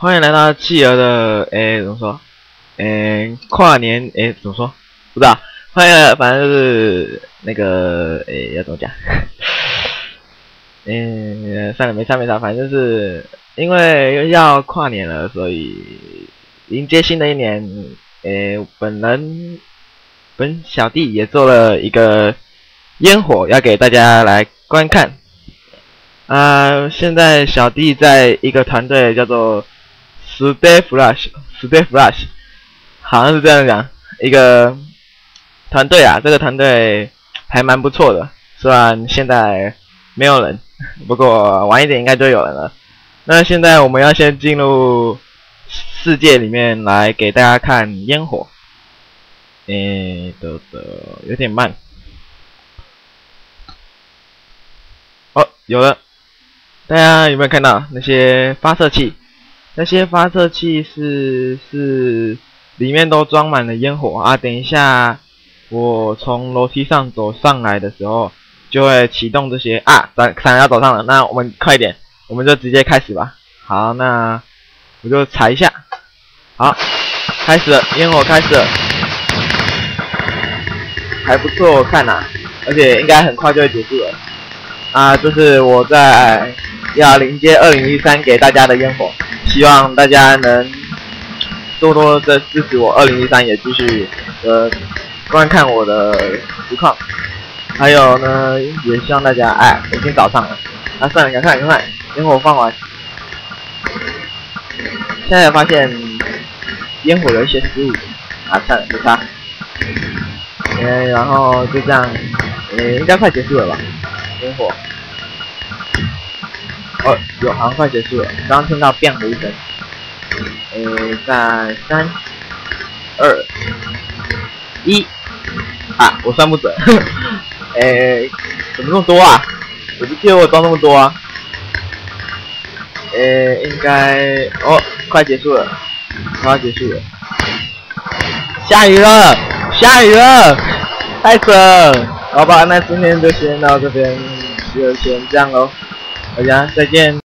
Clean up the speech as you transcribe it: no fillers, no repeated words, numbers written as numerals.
欢迎来到企鹅的怎么说？跨年怎么说？不知道。欢迎来，反正就是那个要怎么讲？算了，没差，反正就是因为要跨年了，所以迎接新的一年，本小弟也做了一个烟火，要给大家来观看。现在小弟在一个团队叫做 Stay Flash， 好像是这样讲，一个团队啊，这个团队还蛮不错的，虽然现在没有人，不过晚一点应该就有人了。那现在我们要先进入世界里面来给大家看烟火。有点慢。哦，有了。大家有没有看到那些发射器？那些发射器是里面都装满了烟火啊！等一下我从楼梯上走上来的时候，就会启动这些啊！伞要走上了，那我们快点，我们就直接开始吧。好，那我就踩一下。好，开始了，烟火开始了，还不错看呐，而且应该很快就会结束了。这是我在要迎接2013给大家的烟火，希望大家能多多的支持我，2013也继续观看我的实况。还有呢，也希望大家已经早上了，算了，赶快，烟火放完。现在发现烟火有一些失误，算了，没差。然后就这样，应该快结束了吧？烟火。好像快结束了，刚刚听到 "bang" 的一声。在3、2、1，我算不准。怎么那么多啊？我就记得我装那么多啊。应该快结束了，下雨了，太扯了。好吧，那今天就先到这边，就先这样咯。大家再见。